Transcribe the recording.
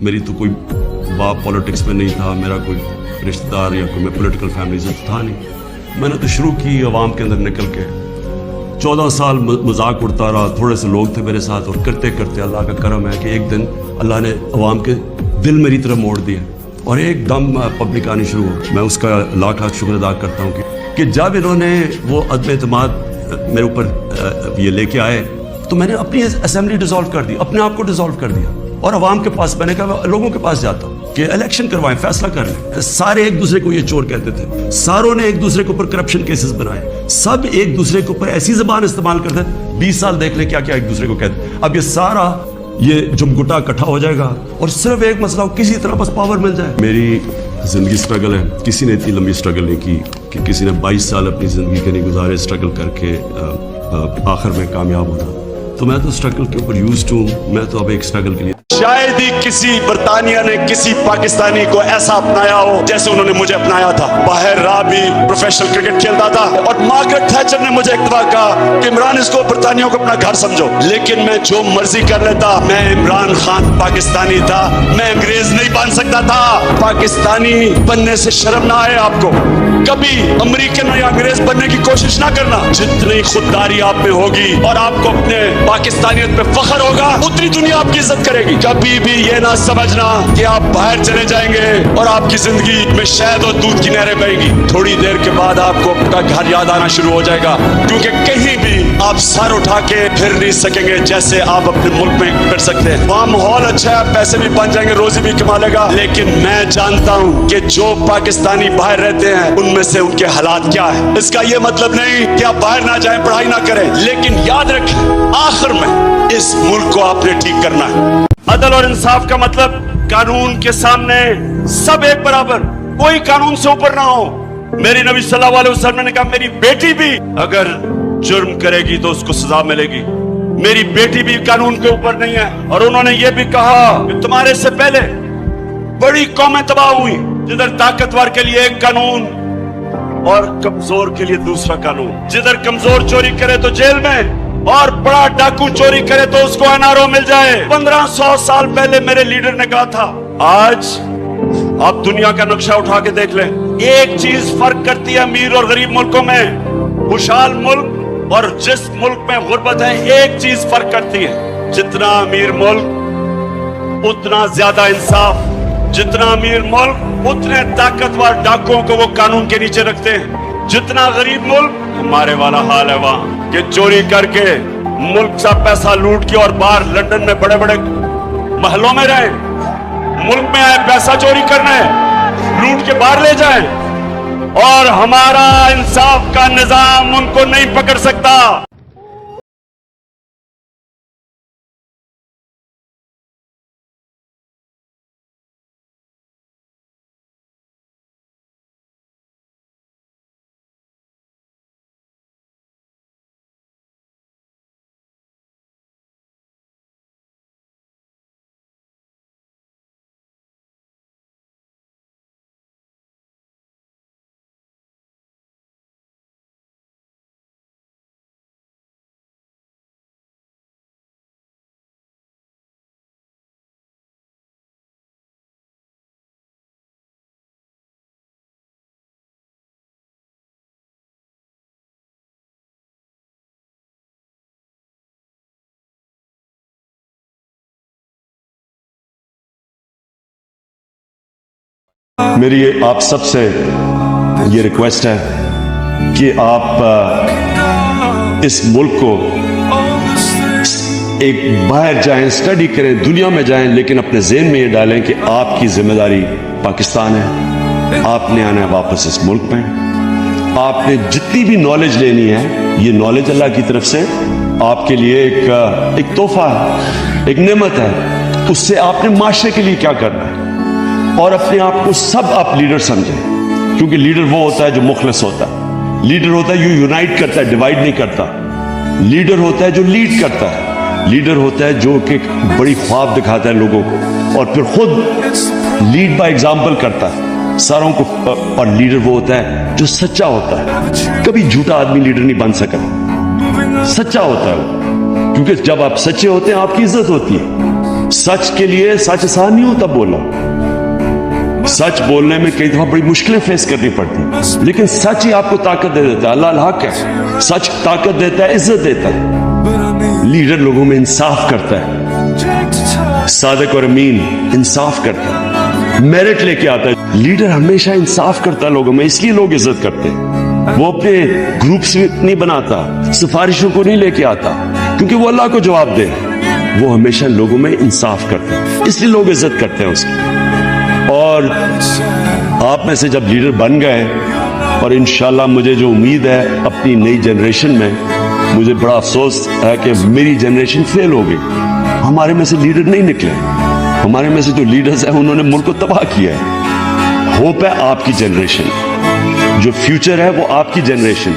मेरी तो कोई बाप पॉलिटिक्स में नहीं था, मेरा कोई रिश्तेदार या कोई मैं पॉलिटिकल फैमिली से था नहीं। मैंने तो शुरू की आवाम के अंदर निकल के। 14 साल मजाक उड़ता रहा, थोड़े से लोग थे मेरे साथ, और करते करते अल्लाह का करम है कि एक दिन अल्लाह ने आवाम के दिल मेरी तरफ मोड़ दिए और एकदम पब्लिक आनी शुरू हो। मैं उसका लाख लाख शुक्र अदा करता हूँ कि जब इन्होंने वो अदम एतमाद मेरे ऊपर ये लेके आए तो मैंने अपनी असेंबली डिसॉल्व कर दी, अपने आप को डिसॉल्व कर दिया और आवाम के पास, मैंने कहा लोगों के पास जाता हूँ कि इलेक्शन करवाएं, फैसला कर लें। सारे एक दूसरे को ये चोर कहते थे, सारों ने एक दूसरे के ऊपर करप्शन केसेस बनाए, सब एक दूसरे के ऊपर ऐसी जबान इस्तेमाल करते हैं। 20 साल देख ले क्या क्या एक दूसरे को कहते। अब ये सारा ये जुमगुटा इकट्ठा हो जाएगा और सिर्फ एक मसला हो, किसी तरह बस पावर मिल जाए। मेरी जिंदगी स्ट्रगल है, किसी ने इतनी लंबी स्ट्रगल नहीं की कि किसी ने 22 साल अपनी जिंदगी के नहीं गुजारे स्ट्रगल करके आखिर में कामयाब होना। तो मैं तो स्ट्रगल के ऊपर यूज्ड हूँ, मैं तो अब एक स्ट्रगल के लिए। शायद ही किसी बरतानिया ने किसी पाकिस्तानी को ऐसा अपनाया हो जैसे उन्होंने मुझे अपनाया था। बाहर रहा भी प्रोफेशनल क्रिकेट खेलता था और मार्गरेट थैचर ने मुझे एक दफा कहा कि इमरान इसको बरतानियों को अपना घर समझो, लेकिन मैं जो मर्जी कर लेता। मैं इमरान खान पाकिस्तानी था, मैं अंग्रेज नहीं बन सकता था। पाकिस्तानी बनने से शर्म ना आए आपको, कभी अमेरिकन या अंग्रेज बनने की कोशिश ना करना। जितनी खुददारी आप में होगी और आपको अपने पाकिस्तानियत पे फख्र होगा, उतनी दुनिया आपकी इज्जत करेगी। कभी भी ये ना समझना कि आप बाहर चले जाएंगे और आपकी जिंदगी में शहद और दूध की नहरें बहेंगी। थोड़ी देर के बाद आपको अपना घर याद आना शुरू हो जाएगा, क्योंकि कहीं भी आप सर उठा के फिर नहीं सकेंगे जैसे आप अपने मुल्क में कर सकते हैं। वहाँ माहौल अच्छा है, पैसे भी बन जाएंगे, रोजी भी कमा लेगा। लेकिन मैं जानता हूँ कि जो पाकिस्तानी बाहर रहते हैं उनमें से उनके हालात क्या है। इसका ये मतलब नहीं कि आप बाहर ना जाएं, पढ़ाई ना करें, लेकिन याद रखें आखिर में इस मुल्क को आपने ठीक करना है। अदल और इंसाफ का मतलब कानून के सामने सब एक बराबर, कोई कानून से ऊपर ना हो। मेरी नबी सल्लल्लाहु अलैहि वसल्लम ने कहा मेरी बेटी भी अगर जुर्म करेगी तो उसको सजा मिलेगी, मेरी बेटी भी कानून के ऊपर नहीं है। और उन्होंने ये भी कहा कि तुम्हारे से पहले बड़ी कौमें तबाह हुई, जिधर ताकतवर के लिए एक कानून और कमजोर के लिए दूसरा कानून। जिधर कमजोर चोरी करे तो जेल में और बड़ा डाकू चोरी करे तो उसको एनआरओ मिल जाए। 1500 साल पहले मेरे लीडर ने कहा था। आज आप दुनिया का नक्शा उठा के देख लें, एक चीज फर्क करती है अमीर और गरीब मुल्कों में। खुशहाल मुल्क और जिस मुल्क में गुर्बत है, एक चीज फर्क करती है, जितना अमीर मुल्क उतना ज्यादा इंसाफ, जितना अमीर मुल्क उतने ताकतवर डाकुओं को वो कानून के नीचे रखते हैं। जितना गरीब मुल्क, हमारे वाला हाल है वहां कि चोरी करके मुल्क का पैसा लूट के और बाहर लंदन में बड़े बड़े महलों में रहे, मुल्क में आए पैसा चोरी करने, लूट के बाहर ले जाए, और हमारा इंसाफ का निजाम उनको नहीं पकड़ सकता। मेरी आप सबसे ये रिक्वेस्ट है कि आप इस मुल्क को एक बाहर जाएं, स्टडी करें, दुनिया में जाएं, लेकिन अपने ज़हन में ये डालें कि आपकी जिम्मेदारी पाकिस्तान है। आपने आना है वापस इस मुल्क में। आपने जितनी भी नॉलेज लेनी है, ये नॉलेज अल्लाह की तरफ से आपके लिए एक तोहफा है, एक नेमत है। उससे आपने माशरे के लिए क्या करना है, और अपने आप को सब आप लीडर समझें, क्योंकि लीडर वो होता है जो मुखलिस होता है। लीडर होता है जो यूनाइट करता है, डिवाइड नहीं करता। लीडर होता है जो लीड करता है। लीडर होता है जो कि बड़ी ख्वाब दिखाता है लोगों को और फिर खुद लीड बाय एग्जाम्पल करता है सारों को। और लीडर वो होता है जो सच्चा होता है। कभी झूठा आदमी लीडर नहीं बन सका, सच्चा होता है वो, क्योंकि जब आप सच्चे होते हैं आपकी इज्जत होती है। सच के लिए सच आसान नहीं होता बोलना, सच बोलने में कई दफा बड़ी मुश्किलें फेस करनी पड़ती, लेकिन सच ही आपको ताकत दे देता है। अल्लाह हक है, सच ताकत देता है, इज्जत देता है। लीडर लोगों में इंसाफ करता है, सादिक और अमीन इंसाफ करता है, मेरिट लेके आता है। लीडर हमेशा इंसाफ करता है लोगों में, इसलिए लोग इज्जत करते हैं। वो अपने ग्रुप्स नहीं बनाता, सिफारिशों को नहीं लेके आता, क्योंकि वो अल्लाह को जवाब दे। वो हमेशा लोगों में इंसाफ करता है, इसलिए लोग इज्जत करते हैं उसकी। और आप में से जब लीडर बन गए, और इंशाल्लाह मुझे जो उम्मीद है अपनी नई जनरेशन में, मुझे बड़ा अफसोस है कि मेरी जनरेशन फेल हो गई, हमारे में से लीडर नहीं निकले। हमारे में से जो लीडर्स हैं उन्होंने मुल्क को तबाह किया है। होप है आपकी जनरेशन, जो फ्यूचर है वो आपकी जनरेशन,